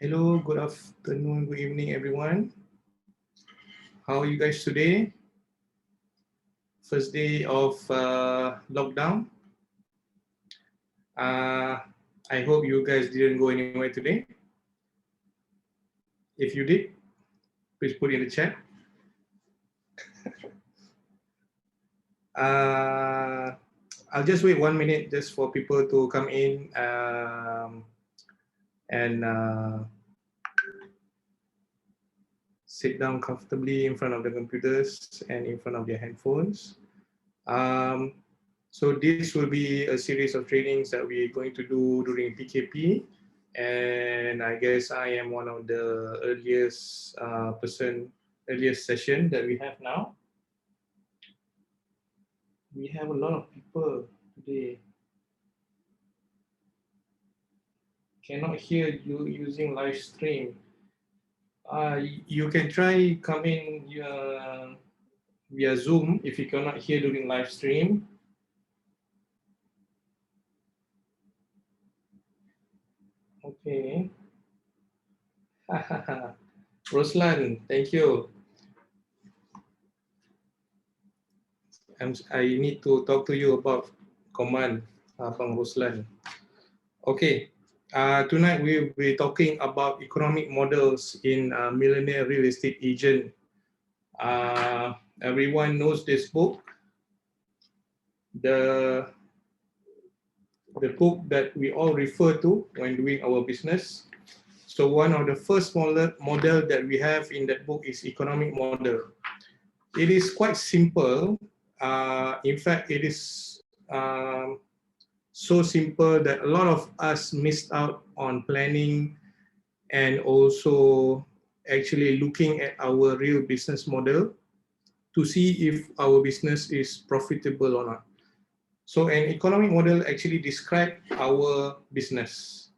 Hello, good afternoon, good evening, everyone. How are you guys today? First day of lockdown. Uh, I hope you guys didn't go anywhere today. If you did, please put in the chat. Uh, I'll just wait 1 minute just for people to come in and sit down comfortably in front of the computers and in front of their handphones. Um, so this will be a series of trainings that we're going to do during PKP. And I guess I am one of the earliest session that we have now. We have a lot of people today. Cannot hear you using live stream. You can try coming via Zoom if you cannot hear during live stream. Okay. Roslan, thank you. I need to talk to you about command, Abang Roslan. Okay, tonight we'll be talking about economic models in millionaire real estate agent. Everyone knows this book. The book that we all refer to when doing our business. So one of the first model that we have in that book is economic model. It is quite simple. In fact, it is so simple that a lot of us missed out on planning and also actually looking at our real business model to see if our business is profitable or not. So an economic model actually describes our business.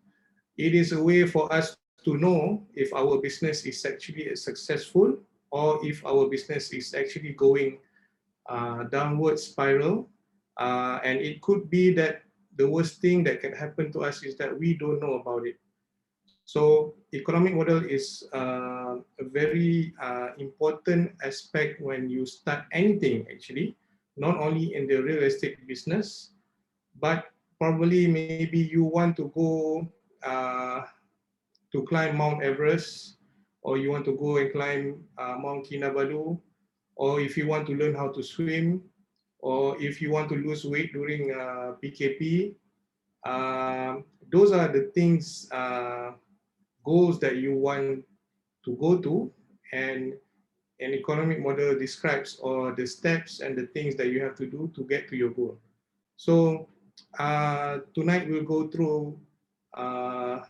It is a way for us to know if our business is actually successful or if our business is actually going downward spiral. And it could be that the worst thing that can happen to us is that we don't know about it. So economic model is a very important aspect when you start anything actually, not only in the real estate business, but probably maybe you want to go to climb Mount Everest, or you want to go and climb Mount Kinabalu, or if you want to learn how to swim, or if you want to lose weight during PKP, those are the things, goals that you want to go to, and an economic model describes or the steps and the things that you have to do to get to your goal. So tonight we'll go through a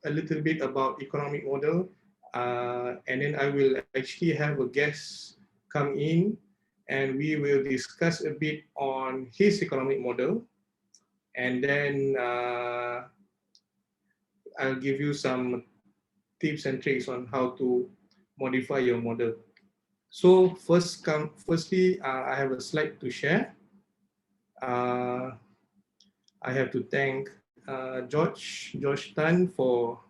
little bit about economic model, and then I will actually have a guest come in and we will discuss a bit on his economic model, and then I'll give you some tips and tricks on how to modify your model. So firstly, I have a slide to share. I have to thank George Tan for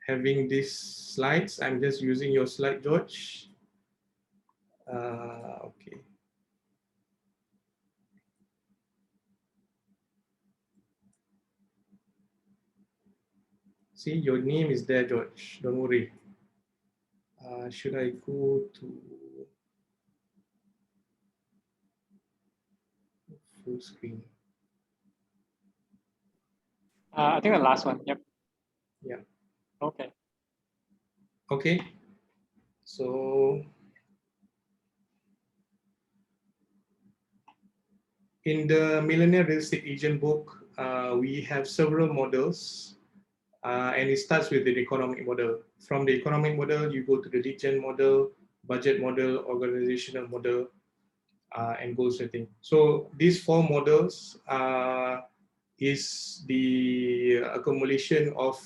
having these slides. I'm just using your slide, George. Okay. See, your name is there, George. Don't worry. Should I go to full screen? I think the last one. Yep. Yeah. Okay. Okay. So in the Millionaire Real Estate Agent book, we have several models, and it starts with the economic model. From the economic model, you go to the lead gen model, budget model, organizational model, and goal setting. So these four models is the accumulation of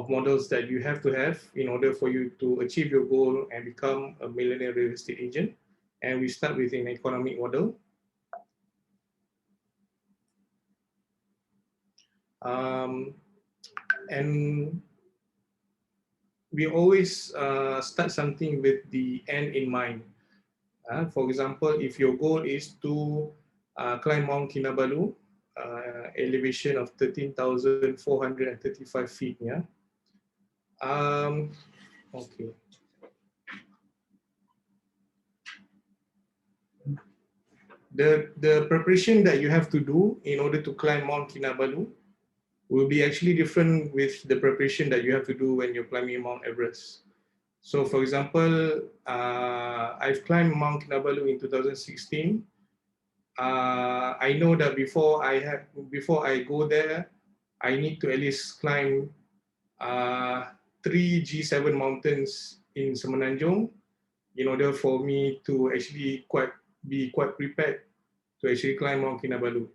models that you have to have in order for you to achieve your goal and become a millionaire real estate agent. And we start with an economic model. Um, And we always start something with the end in mind. For example, if your goal is to climb Mount Kinabalu, elevation of 13,435 feet, yeah. Okay. The preparation that you have to do in order to climb Mount Kinabalu will be actually different with the preparation that you have to do when you're climbing Mount Everest. So for example, I've climbed Mount Kinabalu in 2016. I know that before I go there, I need to at least climb 3 G7 mountains in Semenanjung in order for me to actually be quite prepared to actually climb Mount Kinabalu.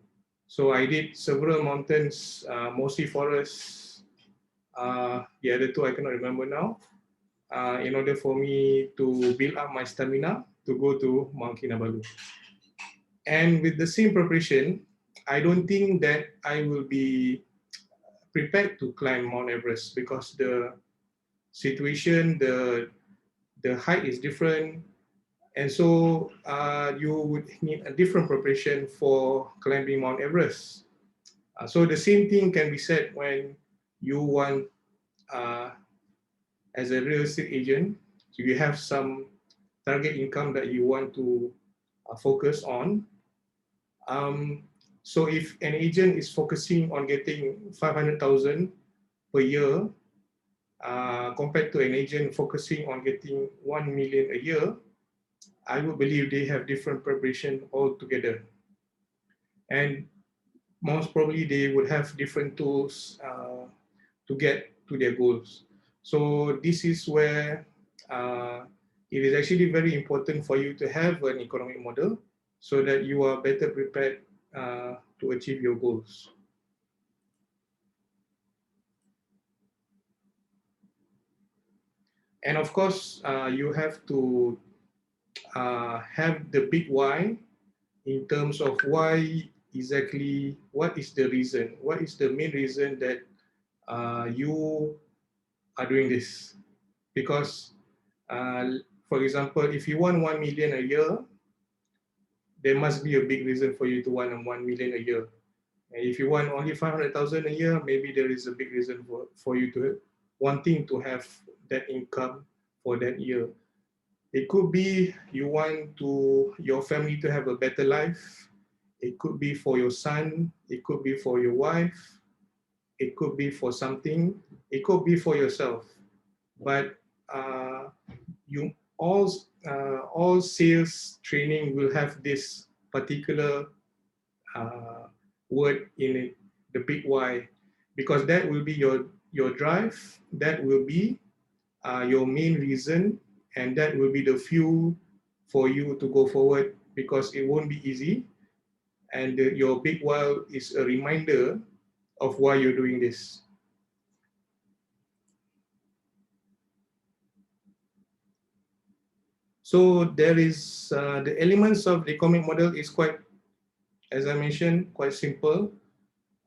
So I did several mountains, mostly forests. The other two I cannot remember now. In order for me to build up my stamina to go to Mount Kinabalu. And with the same preparation, I don't think that I will be prepared to climb Mount Everest because the situation, the height is different. And so you would need a different preparation for climbing Mount Everest. So the same thing can be said when you want, as a real estate agent, you have some target income that you want to focus on. So if an agent is focusing on getting 500,000 per year, compared to an agent focusing on getting 1 million a year, I would believe they have different preparation altogether. And most probably they would have different tools to get to their goals. So this is where it is actually very important for you to have an economic model so that you are better prepared to achieve your goals. And of course, you have to have the big why in terms of why exactly, what is the reason, what is the main reason that you are doing this. Because, for example, if you want 1 million a year, there must be a big reason for you to want 1 million a year. And if you want only 500,000 a year, maybe there is a big reason for you to wanting to have that income for that year. It could be you want your family to have a better life. It could be for your son. It could be for your wife. It could be for something. It could be for yourself. But you all sales training will have this particular word in it, the big why, because that will be your drive. That will be your main reason, and that will be the fuel for you to go forward, because it won't be easy. And your big why is a reminder of why you're doing this. So there is the elements of the economic model is quite, as I mentioned, quite simple.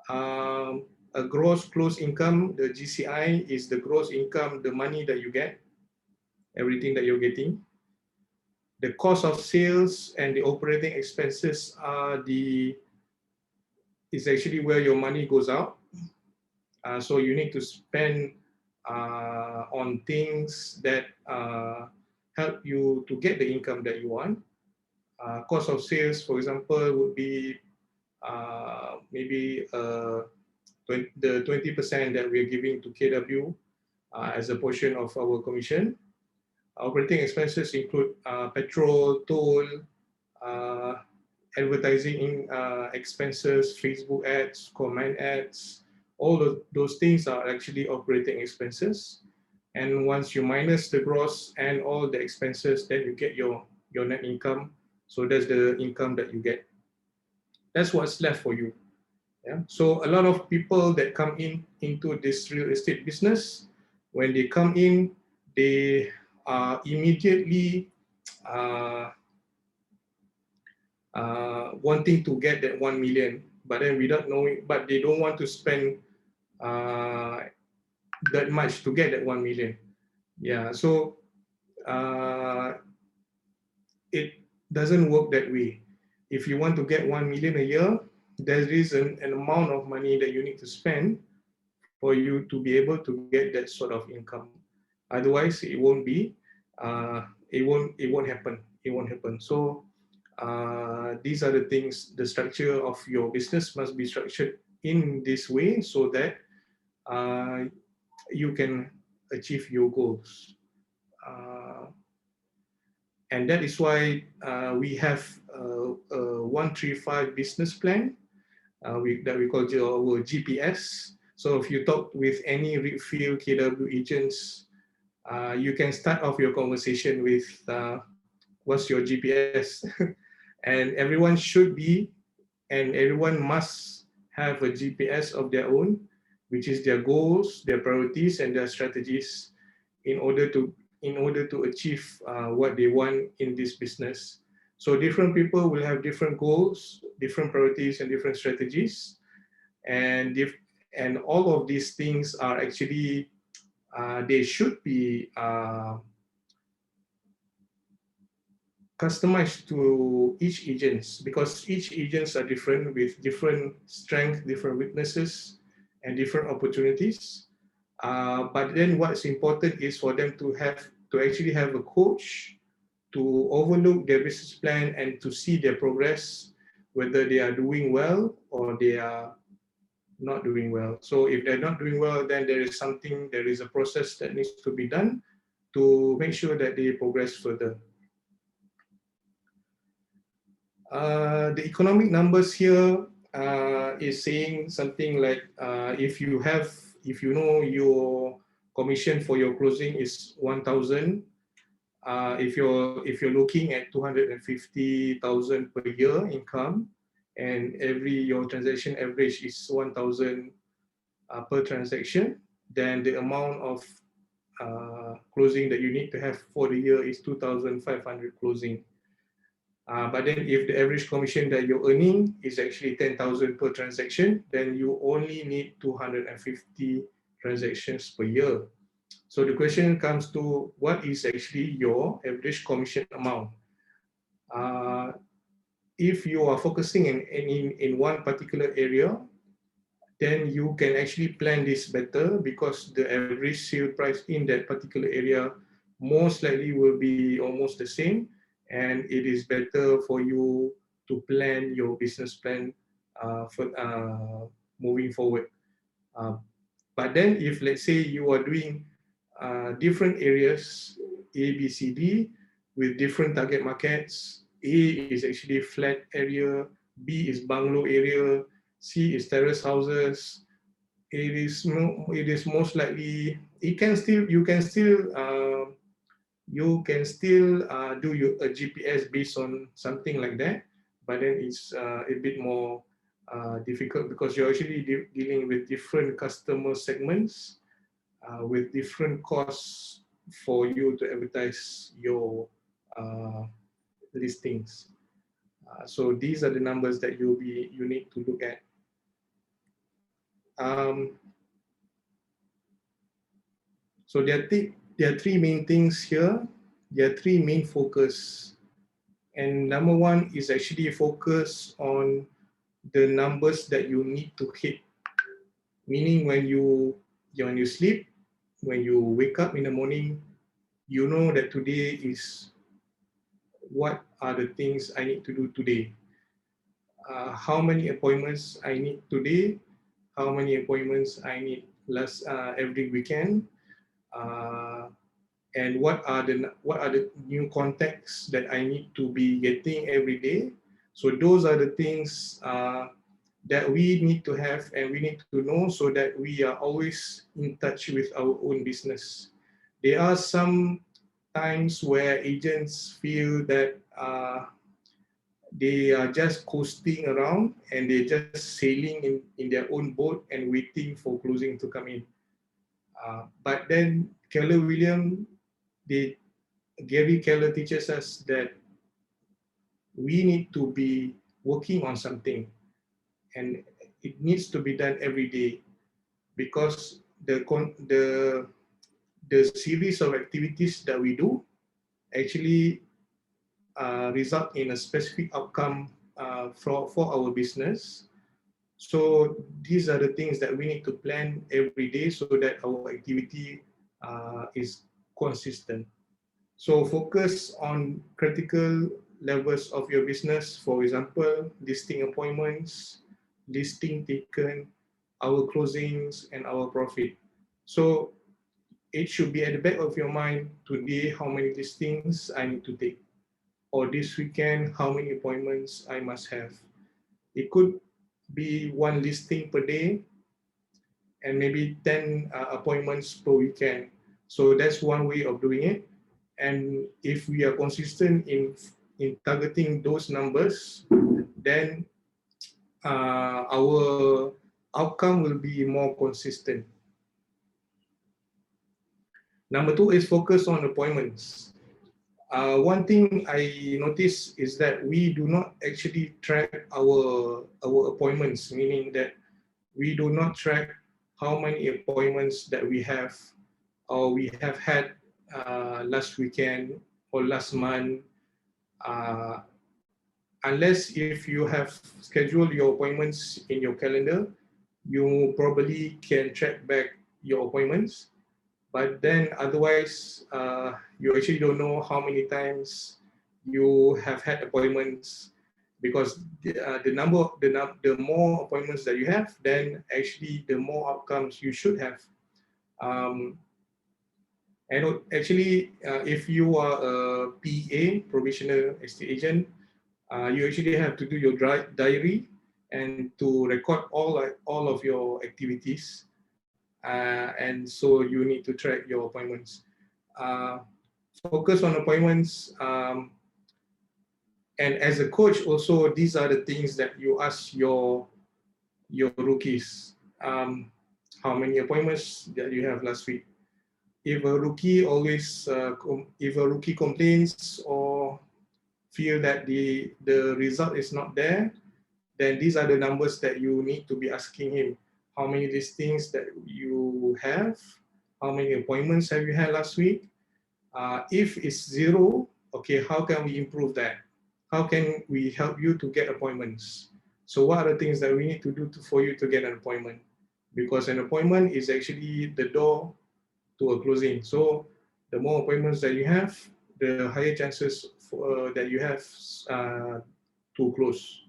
A gross close income, the GCI, is the gross income, the money that you get, everything that you're getting. The cost of sales and the operating expenses is actually where your money goes out. So you need to spend on things that help you to get the income that you want. Cost of sales, for example, would be maybe the 20% that we're giving to KW as a portion of our commission. Operating expenses include petrol, toll, advertising expenses, Facebook ads, comment ads. All of those things are actually operating expenses. And once you minus the gross and all the expenses, then you get your net income. So that's the income that you get. That's what's left for you. Yeah. So a lot of people that come into this real estate business, when they come in, they are immediately wanting to get that 1 million, but then without knowing, but they don't want to spend that much to get that 1 million. Yeah, so it doesn't work that way. If you want to get 1 million a year, there is an amount of money that you need to spend for you to be able to get that sort of income. Otherwise, it won't be, it won't happen. It won't happen. So these are the things. The structure of your business must be structured in this way so that you can achieve your goals. And that is why we have a 135 business plan that we call our GPS. So if you talk with any refill KW agents, you can start off your conversation with what's your GPS? And everyone should be, and everyone must have a GPS of their own, which is their goals, their priorities, and their strategies in order to achieve what they want in this business. So different people will have different goals, different priorities, and different strategies. And all of these things are actually, they should be customized to each agents, because each agents are different with different strengths, different weaknesses, and different opportunities. But then what's important is for them to actually have a coach to overlook their business plan and to see their progress, whether they are doing well or they are not doing well. So if they're not doing well, then there is a process that needs to be done to make sure that they progress further. The economic numbers here is saying something like if you know your commission for your closing is 1,000, if you're looking at 250,000 per year income, and your transaction average is 1,000 per transaction, then the amount of closing that you need to have for the year is 2,500 closing. But then if the average commission that you're earning is actually 10,000 per transaction, then you only need 250 transactions per year. So the question comes to, what is actually your average commission amount? If you are focusing in one particular area, then you can actually plan this better, because the average sale price in that particular area most likely will be almost the same, and it is better for you to plan your business plan for moving forward. But then if, let's say, you are doing different areas, A, B, C, D, with different target markets. A is actually flat area, B is bungalow area, C is terrace houses. It is most likely, you can still do a GPS based on something like that, but then it's a bit more difficult, because you're actually dealing with different customer segments with different costs for you to advertise your listings. So these are the numbers that you need to look at. So there are three main things here. There are three main focus. And number one is actually focus on the numbers that you need to hit. Meaning when you sleep, when you wake up in the morning, you know that today is, what are the things I need to do today? How many appointments I need today? How many appointments I need every weekend? And what are the new contacts that I need to be getting every day? So those are the things that we need to have and we need to know, so that we are always in touch with our own business. There are some times where agents feel that they are just coasting around and they're just sailing in their own boat and waiting for closing to come in. But then Keller Williams, Gary Keller teaches us that we need to be working on something, and it needs to be done every day, because the series of activities that we do actually result in a specific outcome for our business. So these are the things that we need to plan every day so that our activity is consistent. So focus on critical levels of your business, for example, listing appointments, listing taken, our closings, and our profit. So it should be at the back of your mind today how many listings I need to take, or this weekend how many appointments I must have. It could be one listing per day and maybe 10 appointments per weekend. So that's one way of doing it. And if we are consistent in targeting those numbers, then our outcome will be more consistent. Number two is focus on appointments. One thing I noticed is that we do not actually track our appointments, meaning that we do not track how many appointments that we have or we have had last weekend or last month, unless if you have scheduled your appointments in your calendar, you probably can track back your appointments. But then otherwise, you actually don't know how many times you have had appointments, because the more appointments that you have, then actually the more outcomes you should have. And actually, if you are a PA, provisional estate agent, you actually have to do your diary and to record all of your activities. And so you need to track your appointments. Focus on appointments. And as a coach also, these are the things that you ask your rookies. How many appointments that you have last week? If a rookie complains or feel that the result is not there, then these are the numbers that you need to be asking him. How many listings that you have? How many appointments have you had last week? If it's zero, okay, how can we improve that? How can we help you to get appointments? So what are the things that we need to do for you to get an appointment? Because an appointment is actually the door to a closing. So the more appointments that you have, the higher chances that you have to close.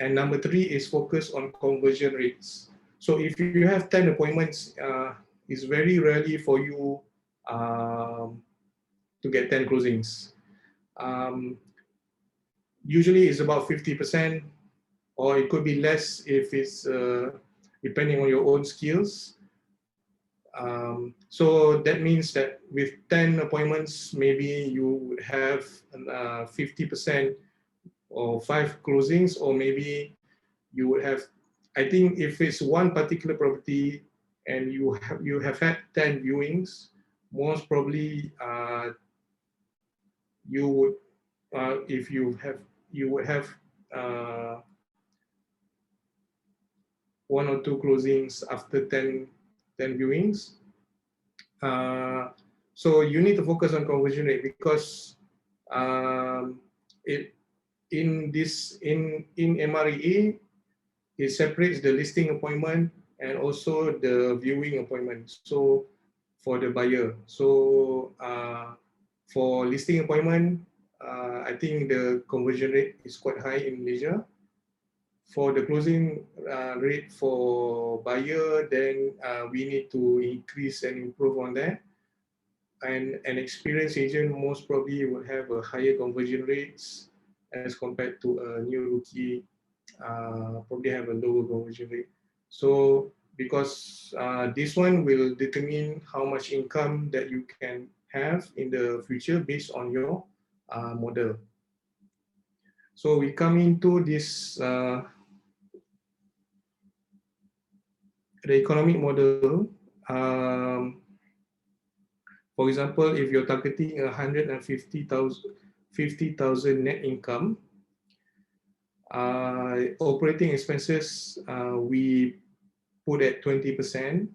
And number three is focus on conversion rates. So if you have 10 appointments, it's very rarely for you to get 10 closings. Usually it's about 50%, or it could be less if it's depending on your own skills. So that means that with 10 appointments, maybe you would have 50% or 5 closings, or maybe you would have, I think if it's one particular property and you have had 10 viewings, most probably you would, if you would have 1 or 2 closings after 10 viewings. So you need to focus on conversion rate, because in MREA, it separates the listing appointment and also the viewing appointment. So for the buyer, so for listing appointment, I think the conversion rate is quite high in Malaysia. For the closing rate for buyer, then we need to increase and improve on that. And an experienced agent most probably will have a higher conversion rates as compared to a new rookie, probably have a lower conversion rate. So because this one will determine how much income that you can have in the future based on your model. So we come into this the economic model. For example, if you're targeting 150,000 net income, operating expenses we put at 20%,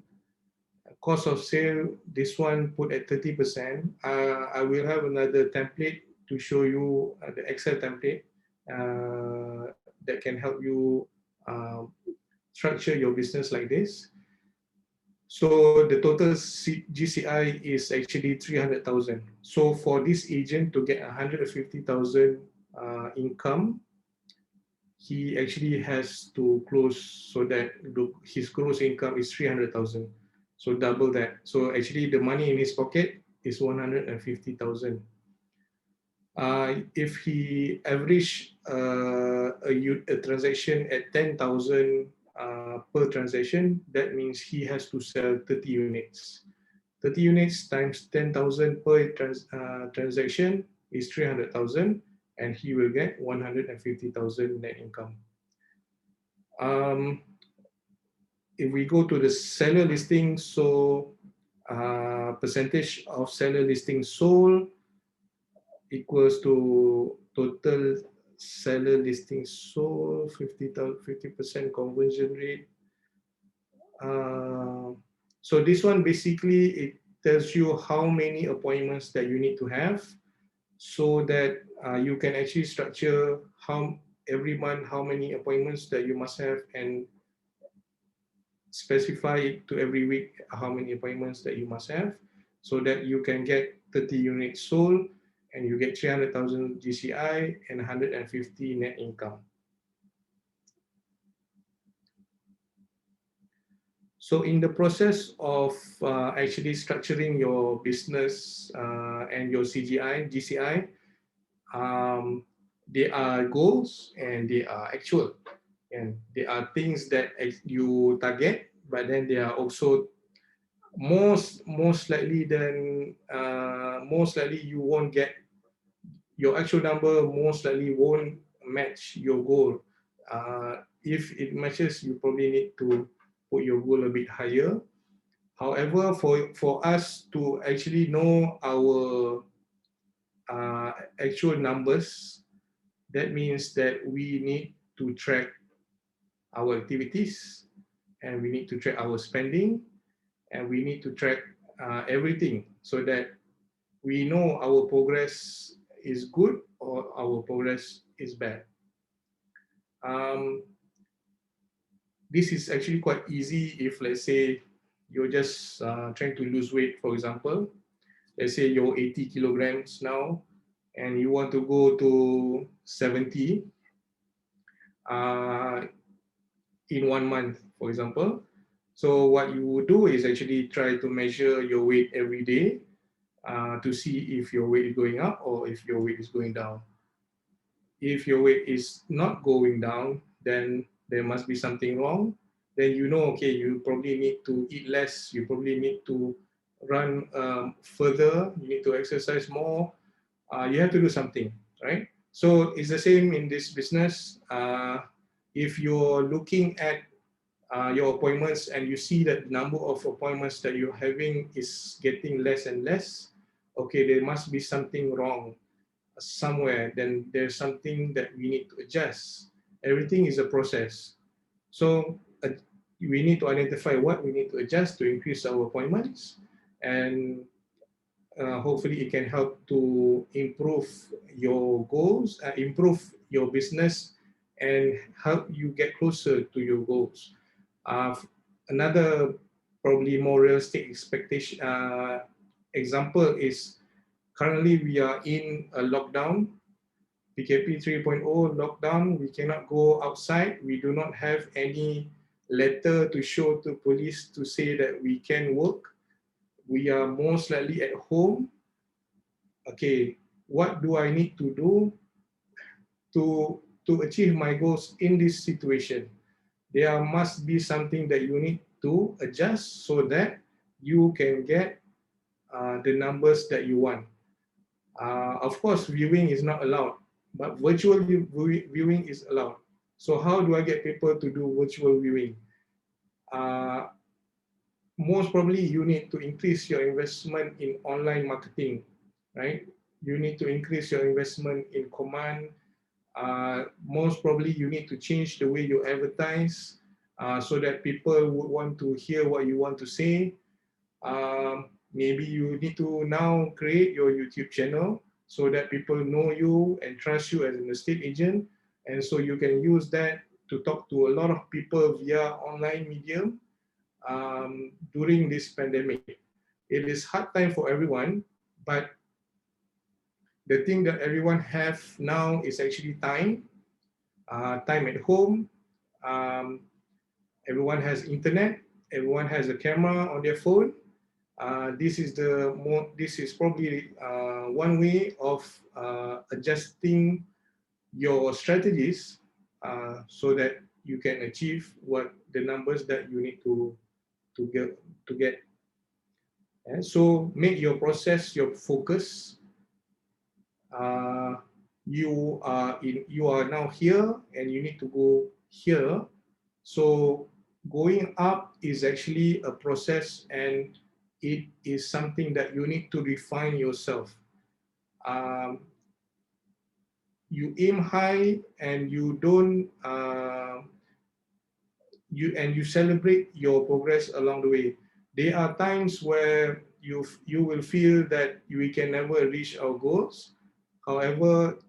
cost of sale, this one put at 30%. I will have another template to show you the Excel template that can help you structure your business like this. So the total GCI is actually 300,000. So for this agent to get 150,000 income, he actually has to close so that his gross income is 300,000. So double that. So actually the money in his pocket is 150,000. If he average a transaction at 10,000 per transaction, that means he has to sell 30 units. 30 units times 10,000 per transaction is 300,000, and he will get 150,000 net income. If we go to the seller listing, so percentage of seller listing sold equals to total seller listing sold, 50% conversion rate. So this one basically, it tells you how many appointments that you need to have so that you can actually structure every month how many appointments that you must have, and specify it to every week how many appointments that you must have, so that you can get 30 units sold and you get 300,000 GCI and 150 net income. So in the process of actually structuring your business and your GCI, there are goals and there are actual, and there are things that you target, but then there are also most likely you won't get your actual number, most likely won't match your goal. If it matches, you probably need to put your goal a bit higher. However, for us to actually know our actual numbers, that means that we need to track our activities, and we need to track our spending, and we need to track everything so that we know our progress is good or our progress is bad. This is actually quite easy if, let's say, you're just trying to lose weight, for example. Let's say you're 80 kilograms now and you want to go to 70 in 1 month, for example. So what you would do is actually try to measure your weight every day to see if your weight is going up or if your weight is going down. If your weight is not going down, then there must be something wrong. Then you know, okay, you probably need to eat less, you probably need to run further, you need to exercise more, you have to do something, right? So it's the same in this business. If you're looking at your appointments and you see that the number of appointments that you're having is getting less and less, okay, there must be something wrong somewhere. Then there's something that we need to adjust. Everything is a process. So we need to identify what we need to adjust to increase our appointments, and hopefully it can help to improve your goals, improve your business, and help you get closer to your goals. Another probably more realistic expectation example is currently we are in a lockdown, PKP 3.0 lockdown. We cannot go outside. We do not have any letter to show to police to say that we can work. We are most likely at home. Okay, what do I need to do to achieve my goals in this situation? There must be something that you need to adjust so that you can get the numbers that you want. Of course, viewing is not allowed, but virtual viewing is allowed. So how do I get people to do virtual viewing? Most probably you need to increase your investment in online marketing, right? You need to increase your investment in command. Most probably you need to change the way you advertise so that people would want to hear what you want to say. Maybe you need to now create your YouTube channel so that people know you and trust you as an estate agent. And so you can use that to talk to a lot of people via online medium during this pandemic. It is hard time for everyone, but the thing that everyone have now is actually time at home. Um, Everyone has internet. Everyone has a camera on their phone. This is probably one way of adjusting your strategies so that you can achieve what the numbers that you need to get. And so make your process your focus. Uh, you are now here and you need to go here. So going up is actually a process, and it is something that you need to refine yourself. Um, you aim high and you don't you celebrate your progress along the way. There are times where you will feel that we can never reach our goals. However,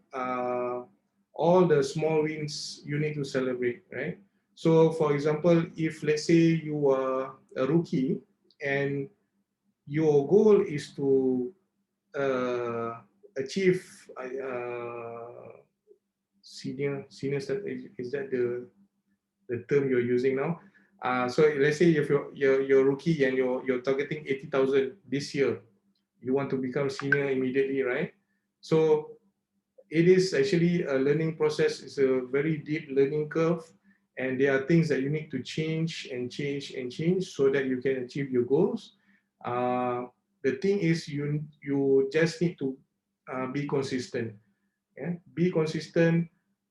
all the small wins you need to celebrate, right? So, for example, if let's say you are a rookie and your goal is to achieve senior is that the term you're using now? So let's say if you're rookie and you're targeting 80,000 this year, you want to become senior immediately, right? So it is actually a learning process. It's a very deep learning curve, and there are things that you need to change and change and change so that you can achieve your goals. The thing is, you just need to be consistent. Yeah? Be consistent.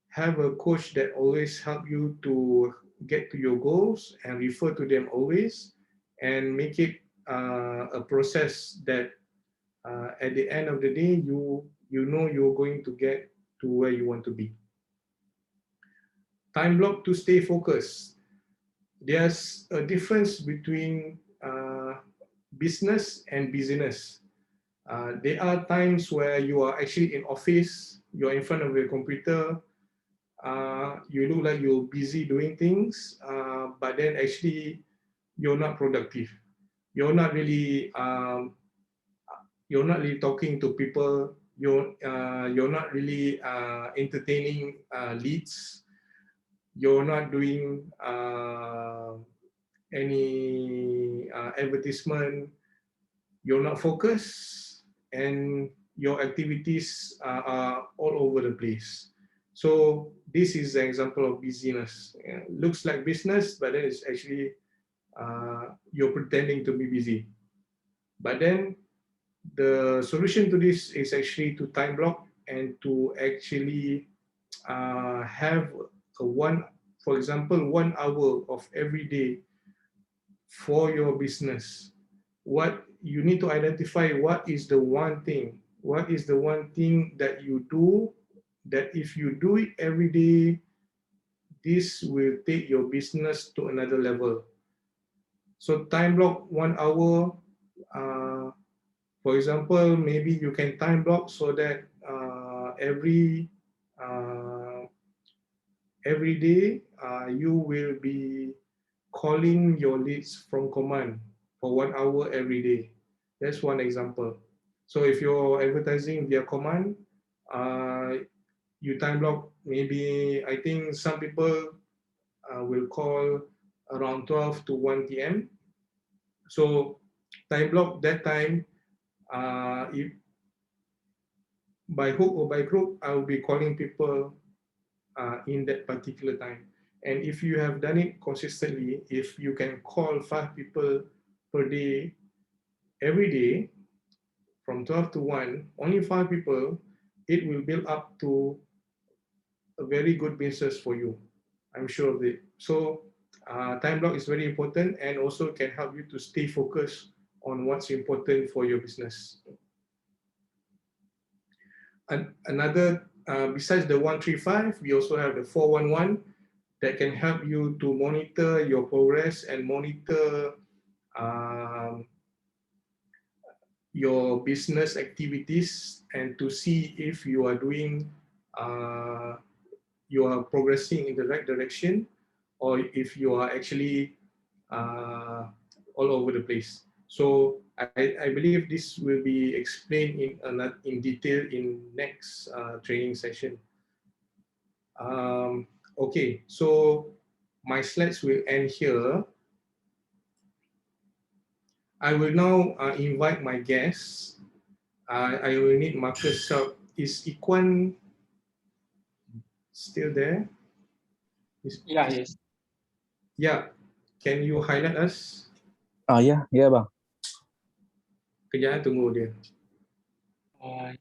Have a coach that always help you to get to your goals and refer to them always, and make it a process that at the end of the day, you know you're going to get to where you want to be. Time block to stay focused. There's a difference between business and busyness. There are times where you are actually in office, you're in front of your computer, you look like you're busy doing things, but then actually you're not productive. You're not really you're not really talking to people. You're not really entertaining leads. You're not doing any advertisement. You're not focused, and your activities are all over the place. So this is an example of busyness. Yeah, looks like business, but then it's actually you're pretending to be busy. But then the solution to this is actually to time block and to actually have for example, 1 hour of every day for your business. What you need to identify, what is the one thing that you do, that if you do it every day, this will take your business to another level. So time block 1 hour. For example, maybe you can time block so that every day you will be calling your leads from command for 1 hour every day. That's one example. So if you're advertising via command, you time block, maybe I think some people will call around 12 to 1 p.m. So time block that time. If by hook or by crook, I will be calling people in that particular time. And if you have done it consistently, if you can call 5 people per day, every day, from 12 to 1, only 5 people, it will build up to a very good business for you. I'm sure of it. So time block is very important and also can help you to stay focused on what's important for your business. And another, besides the 135, we also have the 411 that can help you to monitor your progress and monitor um, your business activities and to see if you are doing, you are progressing in the right direction, or if you are actually all over the place. So I believe this will be explained in detail in next training session. Okay, so my slides will end here. I will now invite my guests. I will need Marcus help. Is Ikhwan still there? Yeah, yes. Yeah, can you highlight us? Ya, ya bang. Kejap, tunggu dia. Uh,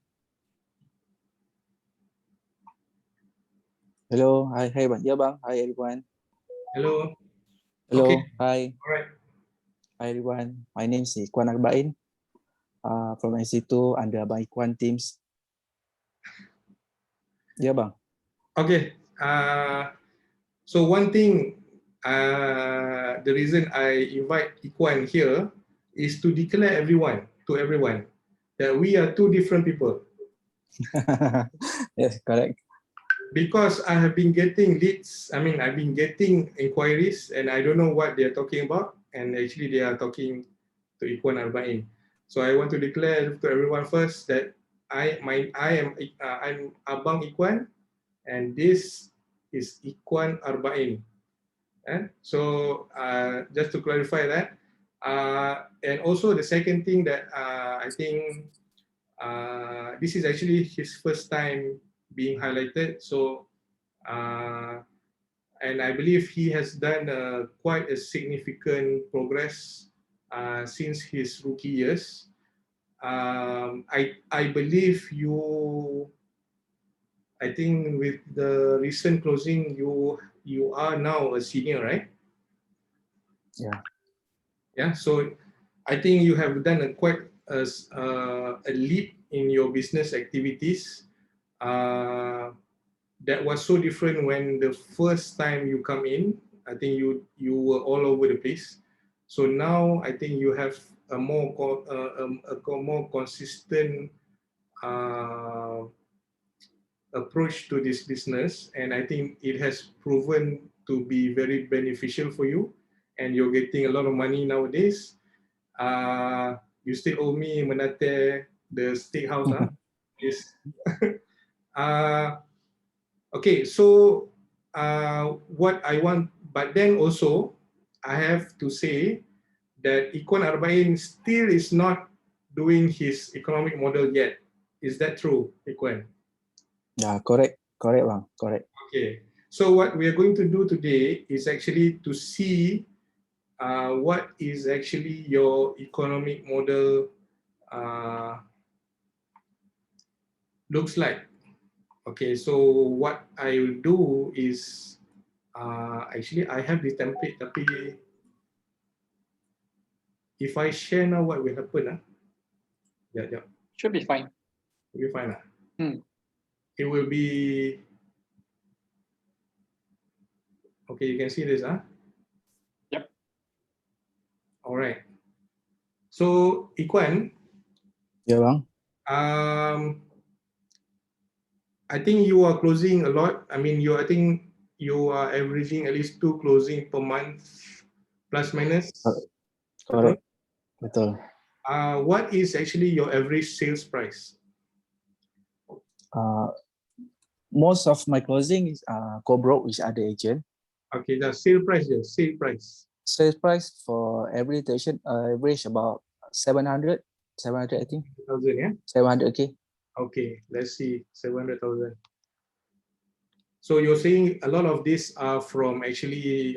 Hello, hi bang. Ya bang, hi everyone. Hello. Hello, Okay. hi, All right. hi everyone. My name is Ikhwan from NC2 under Abang Ikhwan teams. Ya bang. Okay. So one thing, the reason I invite Ikhwan here is to declare to everyone that we are two different people. Yes, correct. Because I have been getting leads, I've been getting inquiries and I don't know what they're talking about. And actually they are talking to Ikhwan Arba'in. So I want to declare to everyone first that I'm Abang Ikhwan and this is Ikhwan Arba'in. So just to clarify that. And also the second thing that I think this is actually his first time being highlighted. So, and I believe he has done quite a significant progress since his rookie years. I believe I think with the recent closing, you are now a senior, right? Yeah. Yeah. So I think you have done quite a leap in your business activities. That was so different when the first time you come in. I think you were all over the place. So now I think you have a more consistent approach to this business, and I think it has proven to be very beneficial for you. And you're getting a lot of money nowadays. You still owe me Menate the steakhouse, huh? Yes. Okay, so what I want, but then also I have to say that Ikhwan Arba'in still is not doing his economic model yet. Is that true, Ikhwan? Yeah, correct bang, correct. Okay, so what we are going to do today is actually to see what is actually your economic model looks like. Okay, so what I will do is actually I have the template, tapi if I share now, what will happen? Yeah, should be fine. will be fine. Hmm. It will be okay. You can see this, Yep. All right. So Ikhwan, Ya bang. I think you are closing a lot. I think you are averaging at least 2 closing per month, plus minus. Correct. Betul. What is actually your average sales price? Most of my closing is co-broke with other agent. Okay, the sale price, yeah, sale price. Sales price for every station average about 700 I think. 1,000, yeah. 700K. Okay, let's see, 700,000. So you're saying a lot of these are from actually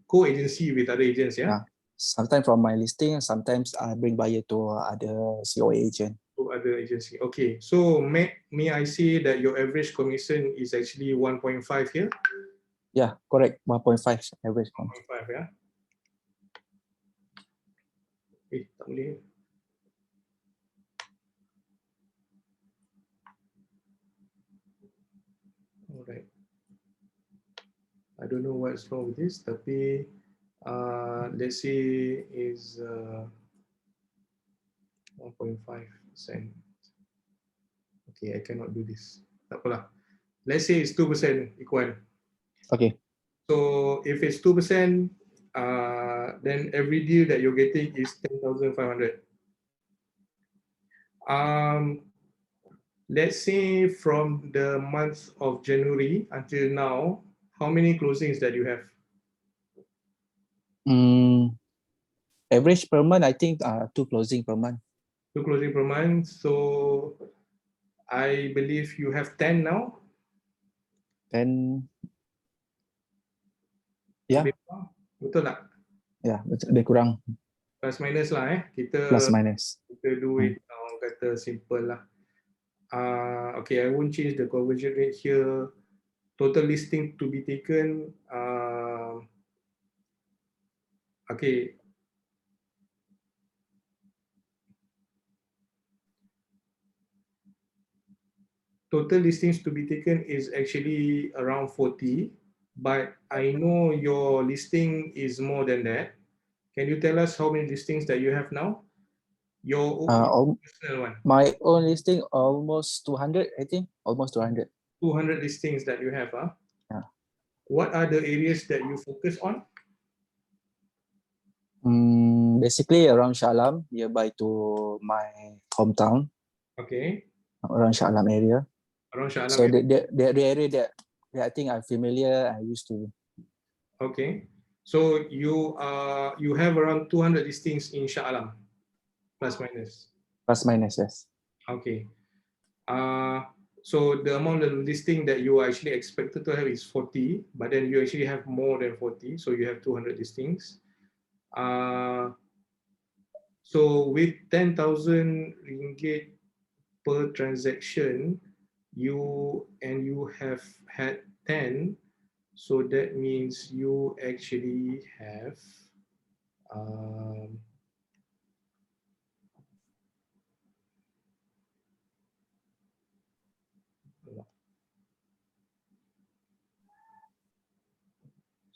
co-agency with other agents, yeah? Yeah. Sometimes from my listing, sometimes I bring buyer to other COA agent. To other agency. Okay, so may I say that your average commission is actually 1.5 here? Yeah, correct. 1.5 average. 1.5, yeah? Tak boleh. Alright. I don't know what's wrong with this, tapi let's say is 1.5%. Okay, I cannot do this. Tak apalah. Let's say it's 2%, Ikhwan. Okay. So if it's 2%, then every deal that you're getting is 10,500. Let's say from the month of January until now, how many closings that you have? Average per month, I think 2 closing per month. 2 closing per month. So I believe you have 10 now. Then, ya, Betul tak? ya, lebih kurang Plus minus lah kita plus minus. kita do it orang kata simple lah. Okay, I won't change the conversion rate here. Total listing to be taken. Okay. Total listings to be taken is actually around 40, but I know your listing is more than that. Can you tell us how many listings that you have now? Your personal one. My own listing almost 200, I think, almost 200. 200 listings that you have, huh? Yeah. What are the areas that you focus on? Basically around Shah Alam, nearby to my hometown. Okay. Around Shah Alam area. Around Shah Alam So area. the area that I think I'm familiar, I used to. Okay. So you have around 200 listings in Shah Alam, plus minus. Plus minus, yes. Okay. So the amount of listing that you are actually expected to have is 40, but then you actually have more than 40, so you have 200 listings. So with 10,000 ringgit per transaction, you have had 10, so that means you actually have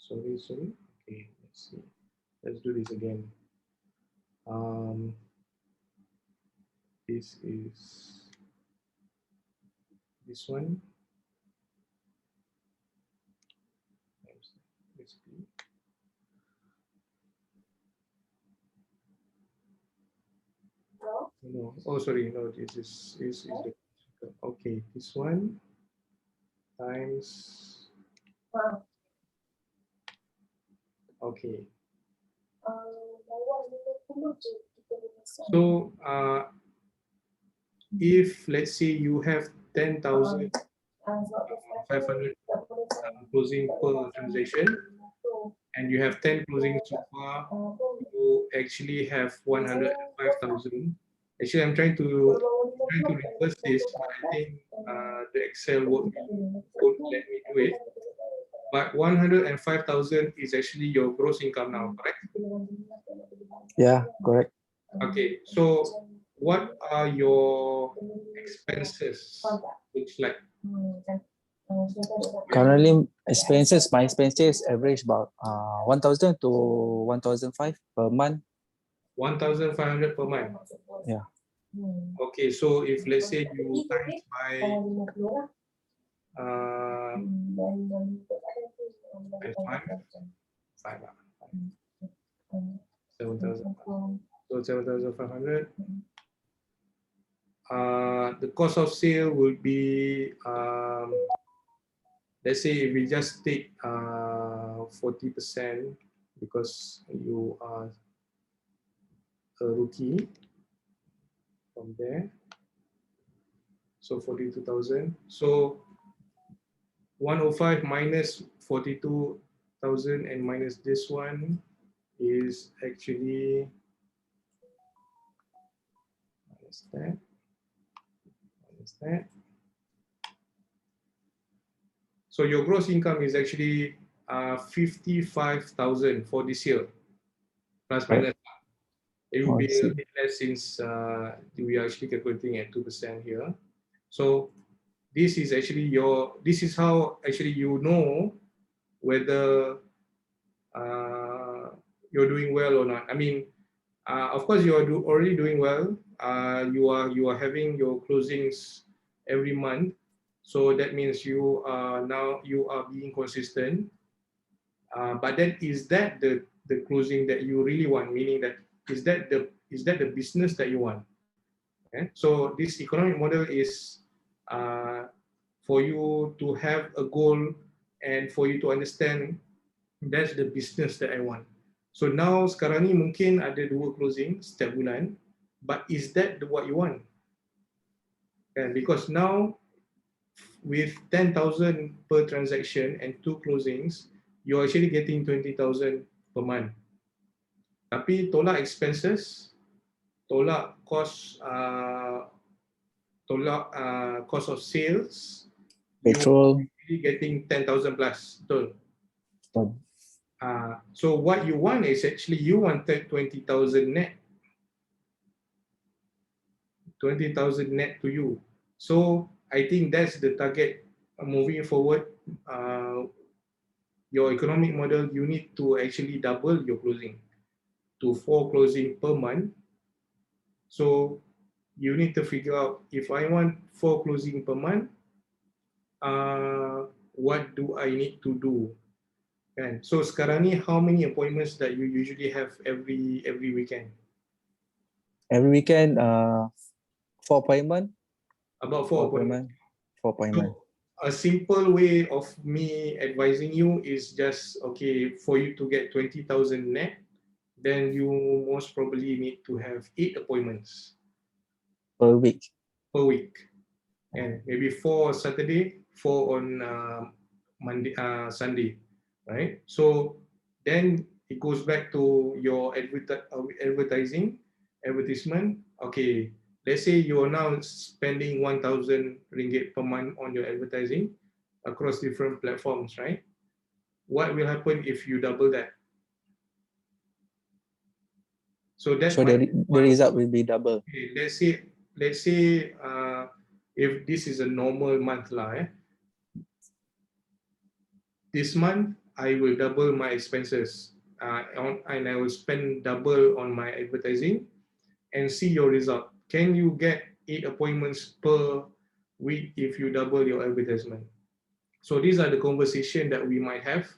sorry. Okay, let's see. Let's do this again. This is this one. No. Oh, sorry. No, this is the okay. This one times. Okay. So if let's say you have 10,500 closing per transaction, and you have 10 closings so far, you actually have 105,000. Actually, I'm trying to reverse this, but I think the Excel won't let me do it. But 105,000 is actually your gross income now, correct? Yeah, correct. Okay, so what are your expenses looks like? Currently, my expenses average about 1,000 to 1,500 per month. 1,500 per month. Yeah. Okay, so if let's say you times by 7,000. So 7,500. The cost of sale would be, let's say if we just take 40% because you are a rookie from there. So 42,000. So 105 minus 42,000 and minus this one is actually minus that. So your gross income is actually 55,000 for this year, plus minus. It will be a bit less since we are actually calculating at 2% here. So this is how actually you know whether you're doing well or not. I mean, Of course, you are already doing well. You are having your closings every month, so that means you are being consistent. But then, is that the closing that you really want? Meaning that is that the business that you want? Okay? So this economic model is for you to have a goal and for you to understand that's the business that I want. So now sekarang ni mungkin ada 2 closing setiap bulan, but is that what you want? And because now with 10,000 per transaction and 2 closings, you're actually getting 20,000 per month. Tapi tolak expenses, tolak cost, cost of sales, Petrol. you're getting 10,000 plus. Betul. Betul. So what you want is actually you wanted 20,000 net. 20,000 net to you. So I think that's the target moving forward. Your economic model, you need to actually double your closing to 4 closing per month. So you need to figure out, if I want 4 closing per month, what do I need to do? And so sekarang ni, how many appointments that you usually have every weekend? Every weekend, 4 appointment. About 4 appointments. 4 appointment. So, a simple way of me advising you is just, okay, for you to get 20,000 net, then you most probably need to have 8 appointments Per week. per week, and maybe 4 on Saturday, 4 on Monday, Sunday, right? So then it goes back to your advertisement. Okay, let's say you are now spending 1,000 ringgit per month on your advertising across different platforms, right? What will happen if you double that? So that So the result will be double. okay, let's say if this is a normal month lah, this month I will double my expenses and I will spend double on my advertising and see your result. Can you get 8 appointments per week if you double your advertisement? So these are the conversation that we might have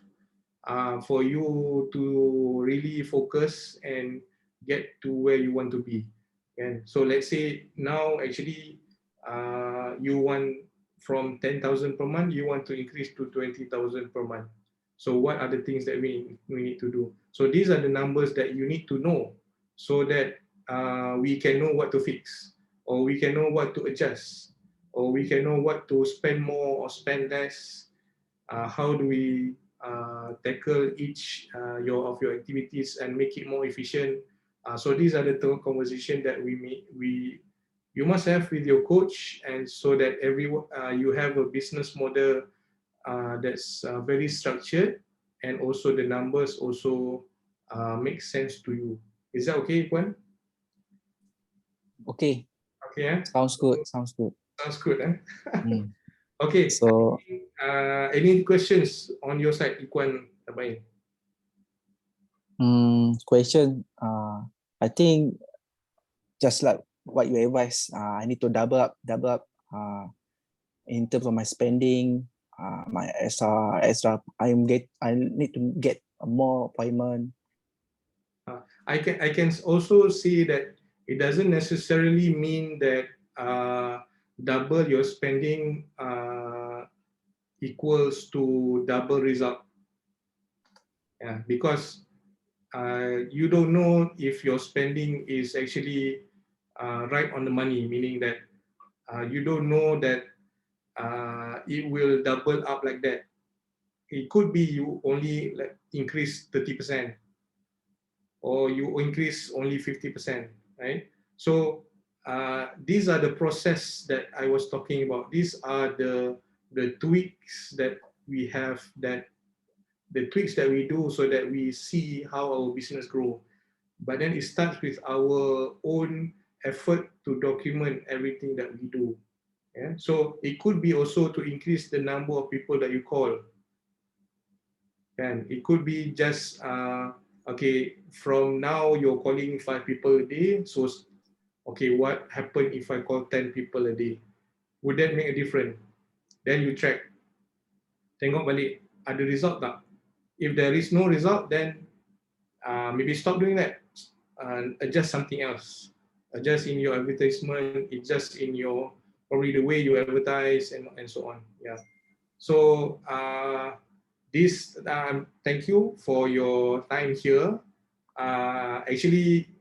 for you to really focus and get to where you want to be. And so let's say now actually you want from 10,000 per month, you want to increase to 20,000 per month. So what are the things that we need to do? So these are the numbers that you need to know so that we can know what to fix, or we can know what to adjust, or we can know what to spend more or spend less. How do we tackle each of your activities and make it more efficient? So these are the conversation that you must have with your coach, and so that you have a business model that's very structured, and also the numbers also make sense to you. Is that okay, Ikhwan? Okay. Okay, yeah? Sounds good. Sounds good. Sounds good, eh? Mm. Okay. So Any questions on your side, Ikhwan Abang? question. I think just like what you advise, I need to double up in terms of my spending. My extra. I need to get more appointment. I can also see that it doesn't necessarily mean that double your spending equals to double result. Yeah, because you don't know if your spending is actually right on the money, meaning that you don't know that it will double up like that. It could be you only like increase 30%, or you increase only 50%, right? So these are the process that I was talking about. These are the tweaks that we have, that the tweaks that we do so that we see how our business grow. But then it starts with our own effort to document everything that we do. Yeah? So it could be also to increase the number of people that you call. And it could be just okay, from now you're calling 5 people a day, so okay, what happened if I call 10 people a day? Would that make a difference? Then you check, tengok balik, ada result tak? If there is no result, then maybe stop doing that and adjust something else. Adjust in your advertisement, adjust in your, probably the way you advertise and so on. Yeah. So thank you for your time here. Actually,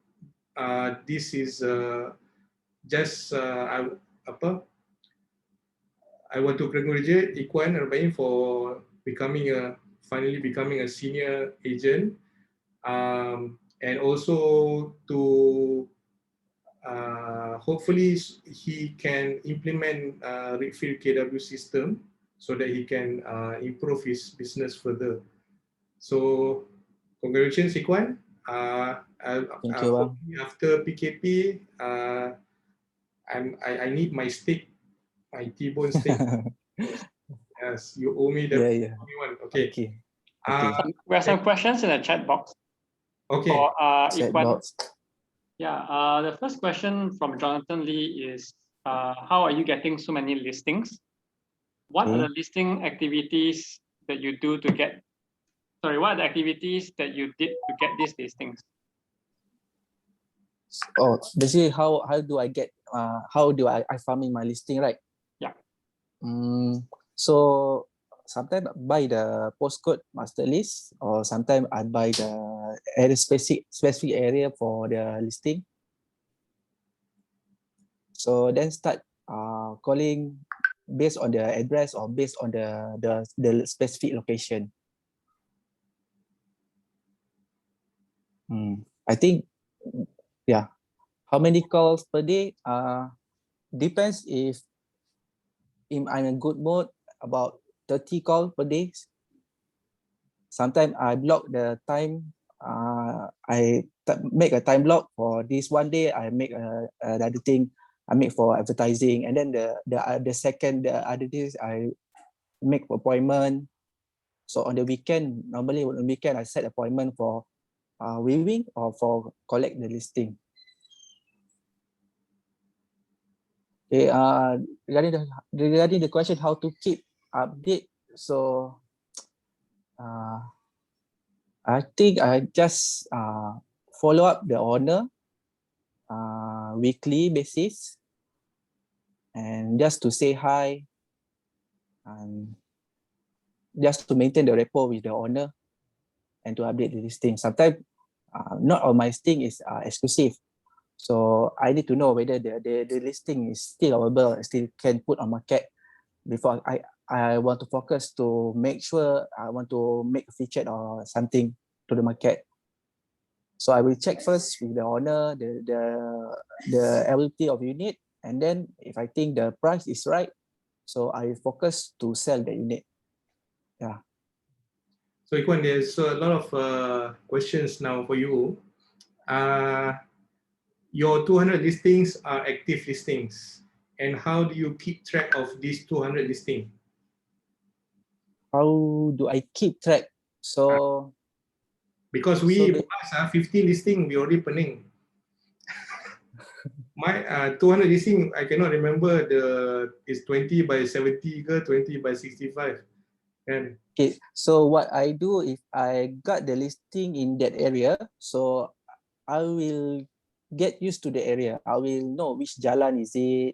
this is just I want to congratulate Ikhwan Arbain for finally becoming a senior agent, and also to hopefully he can implement Redfield KW system so that he can improve his business further. So congratulations, Ikhwan. Thank you, Bang. After PKP, I need my steak, my T-bone steak. Yes, you owe me that. Yeah. One. Okay. Okay. We have some questions in the chat box. Okay. For Chat Ikhwan. box. Yeah. The first question from Jonathan Lee is, how are you getting so many listings? What are the listing activities that you do to get? Sorry, what are the activities that you did to get these listings? Oh, basically, how do I get? How do I farming my listing, right? Yeah. So sometimes I buy the postcode master list, or sometimes I buy the area specific area for the listing. So then start calling based on the address or based on the specific location. I think, yeah. How many calls per day? Depends if I'm in a good mood, about 30 calls per day. Sometimes I block the time. I make a time block for this one day. I make another thing. I make for advertising, and then the other days I make appointment. So on the weekend, normally on the weekend I set appointment for viewing or for collect the listing. Okay, regarding the question how to keep update, so I think I just follow up the owner weekly basis, and just to say hi, and just to maintain the rapport with the owner and to update the listing. Sometimes not all my listing is exclusive. So I need to know whether the listing is still available, still can put on market before I want to focus to make sure I want to make a feature or something to the market. So I will check first with the owner, the availability of unit, and then if I think the price is right, so I focus to sell the unit. Yeah. So Ikhwan, there's a lot of questions now for you. Your 200 listings are active listings, and how do you keep track of these 200 listings? How do I keep track? So because we 50 listing we already pening. My 200 listing I cannot remember is 20 by 70 ke 20 by 65. And okay, so what I do if I got the listing in that area, so I will get used to the area. I will know which jalan is it,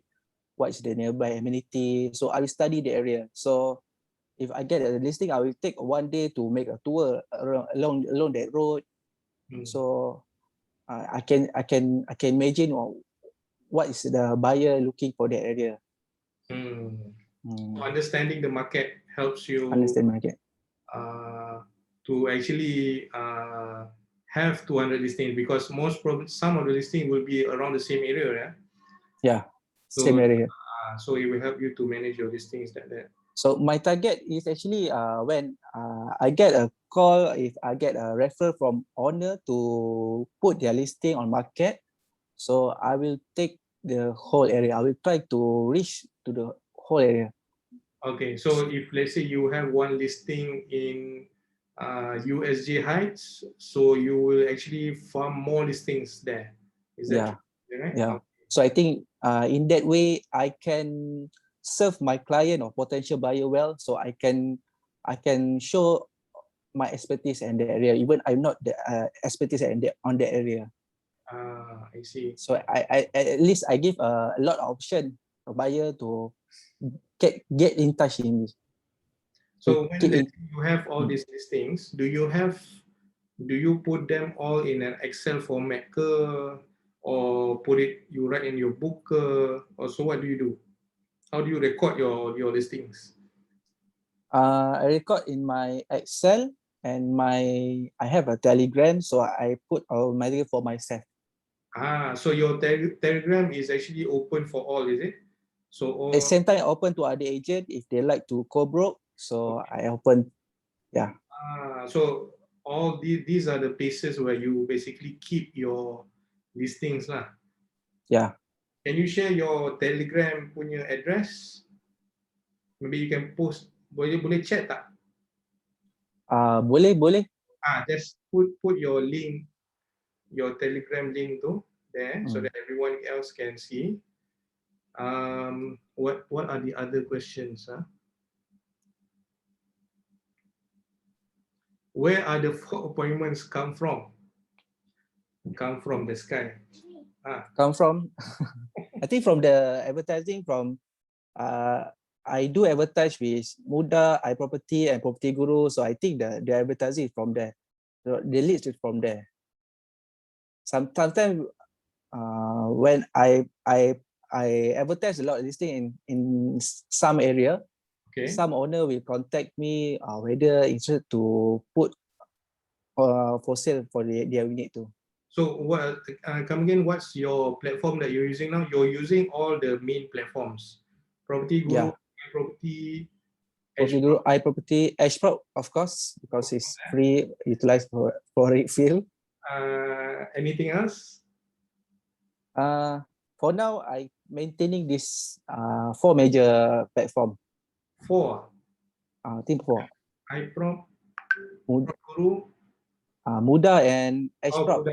what is the nearby amenity. So I will study the area. So if I get a listing, I will take one day to make a tour along that road. So I can imagine what is the buyer looking for that area. So understanding the market helps you understand market to actually have 200 listings, because some of the listing will be around the same area. Yeah, so, same area. So it will help you to manage your listings like that. So my target is actually when I get a call, if I get a referral from owner to put their listing on market, so I will take the whole area. I will try to reach to the whole area. Okay, so if let's say you have one listing in USG heights, so you will actually farm more listings there. Is that true? Right? Yeah. So I think in that way I can serve my client or potential buyer well. So I can show my expertise in the area, even I'm not the expertise on that area. I see. So I at least I give a lot of option for buyer to get in touch in me. So when keep in, you have all these listings, do you put them all in an Excel format ke, or you write in your book ke, or so what do you do? How do you record your listings? I record in my Excel and I have a Telegram, so I put automatically for myself. So your Telegram is actually open for all, is it? So all, At the same time, I open to other agent if they like to co-broke. So I open, yeah. So all these are the places where you basically keep your listings lah. Yeah. Can you share your Telegram punya address? Maybe you can post. Boleh chat tak? Boleh. Just put your link, your Telegram link to there, so that everyone else can see. What are the other questions? Where are the 4 appointments come from? Come from the sky. Come from, I think from the advertising from, I do advertise with Muda, iProperty and Property Guru. So I think the advertising is from there. The leads is from there. Sometimes when I advertise a lot of listing in some area, some owner will contact me whether interested to put for sale for their unit too. So what? Come again. What's your platform that you're using now? You're using all the main platforms. Property Guru, Property, Guru, iProperty, Ashprop, of course, because it's free, utilized for refill. Anything else? For now, I maintaining this 4 major platform. 4. I think 4. iProp, Guru, Muda and Ashprop.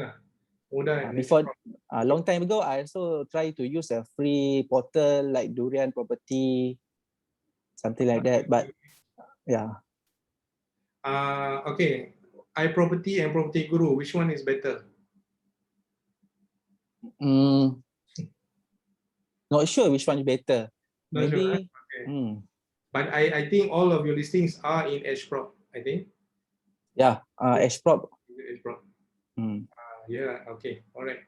Muda. Before a long time ago, I also try to use a free portal like Durian Property, something like that. But yeah. Okay. iProperty and Property Guru, which one is better? Not sure which one is better. Not Maybe. sure, okay. But I think all of your listings are in Ashprop, I think. Yeah, Ashprop. Yeah, okay, all right.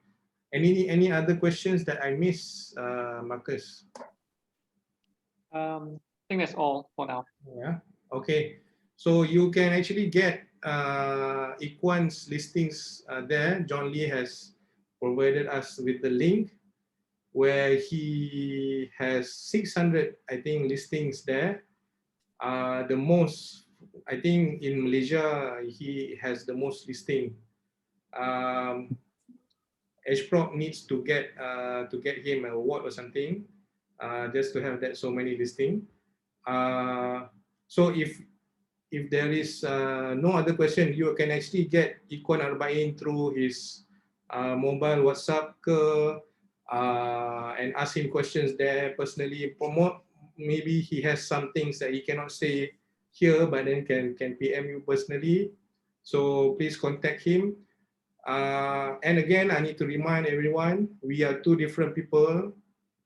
Any other questions that I missed, Marcus? I think that's all for now. Yeah, okay. So you can actually get Ikhwan's listings there. John Lee has provided us with the link where he has 600, I think, listings there. The most, I think, in Malaysia, he has the most listing. Ashprop needs to get him an award or something, just to have that so many listing. So if there is no other question, you can actually get Ikhwan Arba'in through his mobile WhatsApp ke, and ask him questions there personally. Promote, maybe he has some things that he cannot say here, but then can PM you personally. So please contact him. And again, I need to remind everyone, we are 2 different people.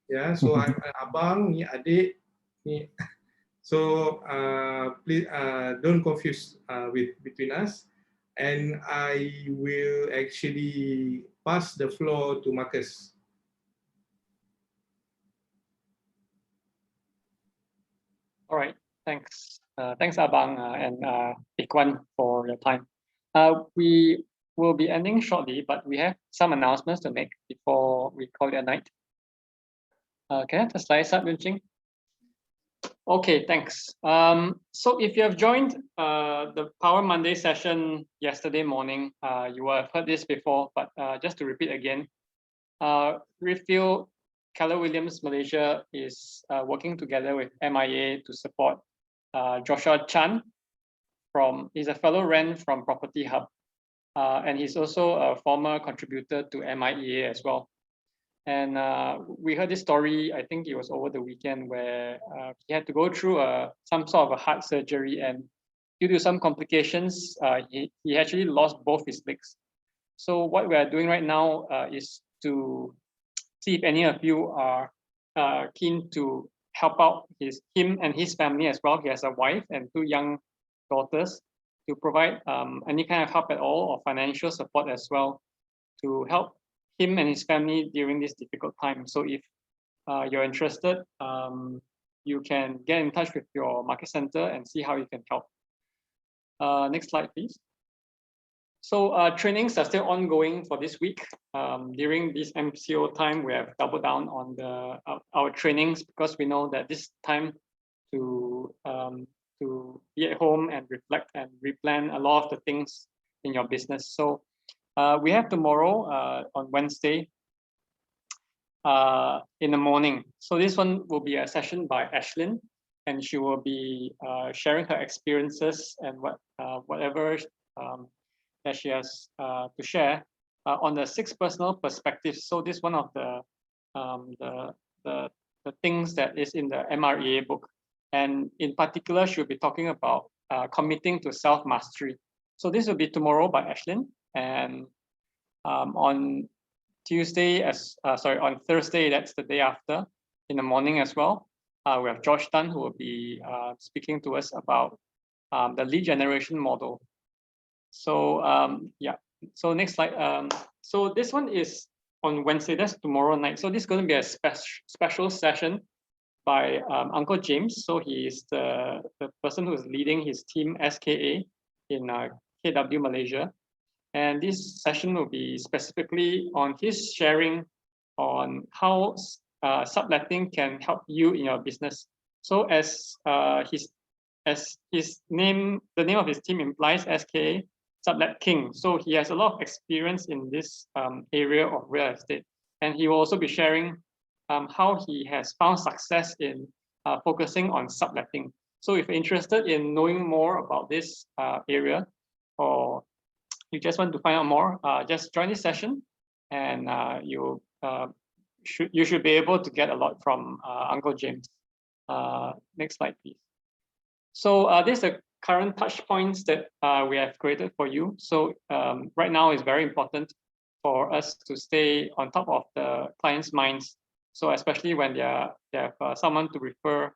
Yeah, so I'm Abang, ni adik, ni. So please don't confuse between us. And I will actually pass the floor to Marcus. All right, thanks. Thanks, Abang and Ikhwan for your time. We will be ending shortly, but we have some announcements to make before we call it a night. Can I have the slides up, Yunqing? Okay, thanks. So if you have joined the Power Monday session yesterday morning, you will have heard this before, but just to repeat again, Refill Keller Williams Malaysia is working together with MREA to support Joshua Chan he's a fellow Ren from Property Hub, and he's also a former contributor to MREA as well. And we heard this story, I think it was over the weekend, where he had to go through some sort of a heart surgery, and due to some complications, he actually lost both his legs. So what we are doing right now is to see if any of you are keen to help out him and his family as well. He has a wife and 2 young daughters, to provide any kind of help at all or financial support as well to help him and his family during this difficult time. So if you're interested, you can get in touch with your market center and see how you can help. Next slide, please. So trainings are still ongoing for this week. During this MCO time, we have doubled down on our trainings, because we know that this time to be at home and reflect and replan a lot of the things in your business. So we have tomorrow on Wednesday in the morning. So this one will be a session by Ashlyn, and she will be sharing her experiences and whatever that she has to share on the 6 personal perspectives. So this is one of the things that is in the MREA book. And in particular, she'll be talking about committing to self-mastery. So this will be tomorrow by Ashlyn. And on Thursday, that's the day after, in the morning as well, we have George Tan, who will be speaking to us about the lead generation model. So yeah, so next slide. So this one is on Wednesday, that's tomorrow night. So this is going to be a special session by Uncle James. So he is the person who is leading his team SKA in KW Malaysia. And this session will be specifically on his sharing on how subletting can help you in your business. So as his name, the name of his team implies, SKA, Sublet King. So he has a lot of experience in this area of real estate. And he will also be sharing how he has found success in focusing on subletting. So if you're interested in knowing more about this area, or you just want to find out more, just join this session, and you should be able to get a lot from Uncle James. Next slide, please. So these are current touch points that we have created for you. So right now is very important for us to stay on top of the clients' minds. So especially when they have someone to refer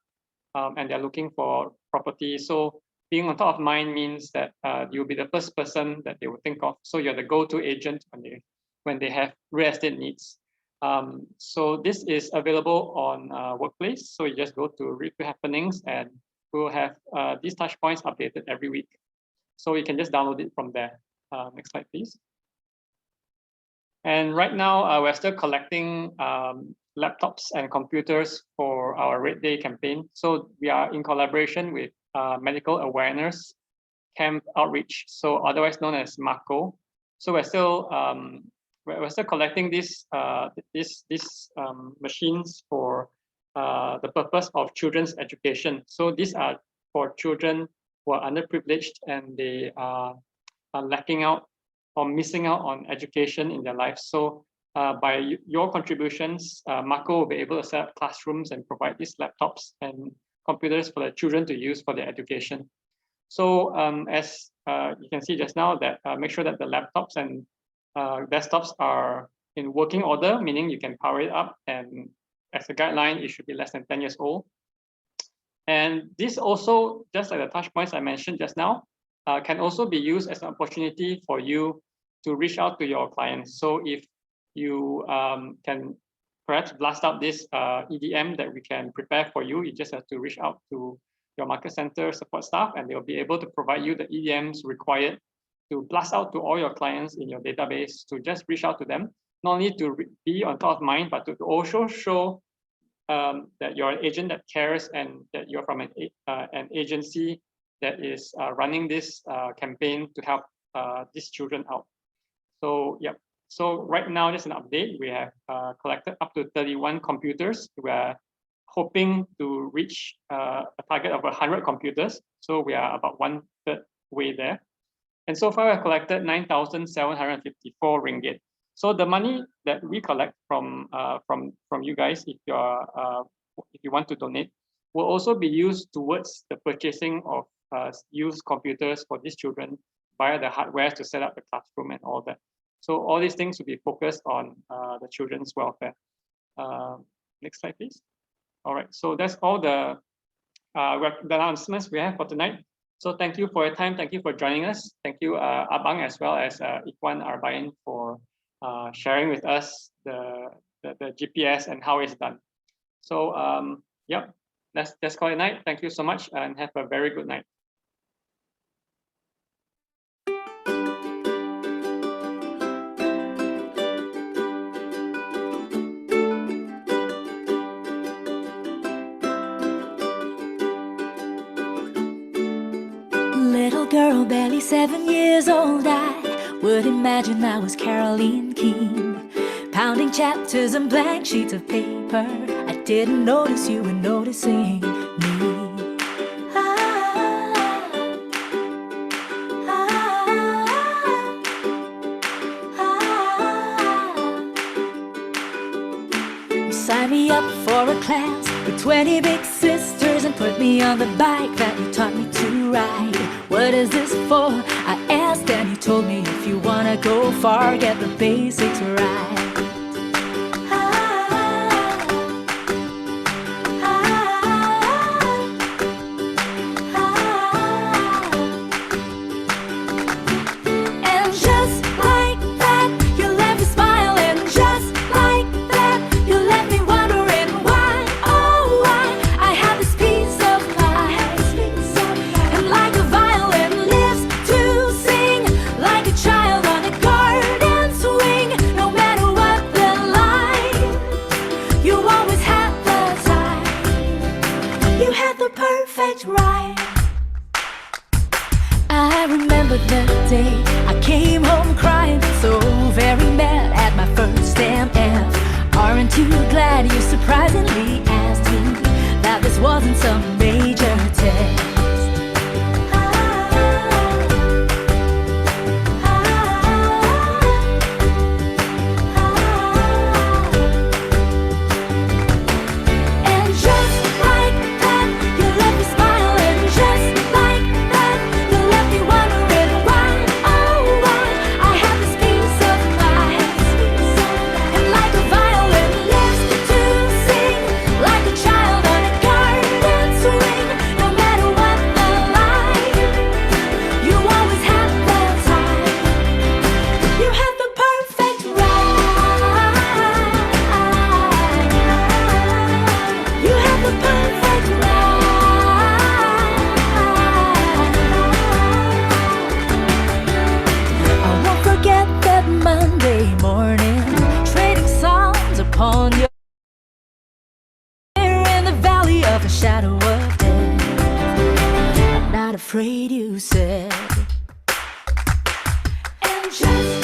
and they're looking for property. So being on top of mind means that you'll be the first person that they will think of. So you're the go-to agent when they have real estate needs. So this is available on Workplace. So you just go to Read to Happenings, and we'll have these touch points updated every week. So you can just download it from there. Next slide, please. And right now, we're still collecting laptops and computers for our Red Day campaign. So we are in collaboration with Medical Awareness Camp Outreach, so otherwise known as MACO. So we're still collecting these machines for the purpose of children's education. So these are for children who are underprivileged and they are lacking out or missing out on education in their lives. So by your contributions, MACO will be able to set up classrooms and provide these laptops and computers for the children to use for their education. So as you can see just now, that make sure that the laptops and desktops are in working order, meaning you can power it up, and as a guideline, it should be less than 10 years old. And this also, just like the touch points I mentioned just now, can also be used as an opportunity for you to reach out to your clients. So if you can perhaps blast out this EDM that we can prepare for you, you just have to reach out to your market center support staff, and they'll be able to provide you the EDMs required to blast out to all your clients in your database, to just reach out to them, not only to be on top of mind, but to also show that you're an agent that cares and that you're from an agency that is running this campaign to help these children out. So, yeah. So right now, just an update, we have collected up to 31 computers. We're hoping to reach a target of 100 computers. So we are about one way there. And so far, we've collected 9,754 ringgit. So the money that we collect from you guys, if you want to donate, will also be used towards the purchasing of used computers for these children via the hardware to set up the classroom and all that. So all these things will be focused on the children's welfare. Next slide, please. All right, so that's all the announcements we have for tonight. So thank you for your time. Thank you for joining us. Thank you, Abang, as well as Ikhwan Arbain, for sharing with us the GPS and how it's done. So yeah, let's call it night. Thank you so much and have a very good night. Little girl, barely 7 years old, I would imagine I was Caroline King, pounding chapters and blank sheets of paper. I didn't notice you were noticing me. You signed me up for a class with 20 big sisters and put me on the bike that you taught me to ride. What is this for? I asked and you told me if you wanna go far, get the basics right. And just like that, you left me smiling. Just like that, you left me wondering why, oh why, I have this peace of mind. And like a violin lives to sing, like a child on a garden swing. No matter what the line, you always had the time. You had the perfect rhyme. I remember the day I came home crying, so very mad at my first MF. Aren't you glad you surprisingly asked me that this wasn't some major test? And just like that, you left me smiling. Just like that, you left me wondering why, oh why, I have this peace of mind. And like a violin lives to sing, like a child on a garden swing. No matter what the line, you always had the time. You had the perfect rhyme. You had the perfect rhyme. I won't forget that Monday morning, trading songs upon your in the valley of the shadow of death. I'm not afraid, you said. And just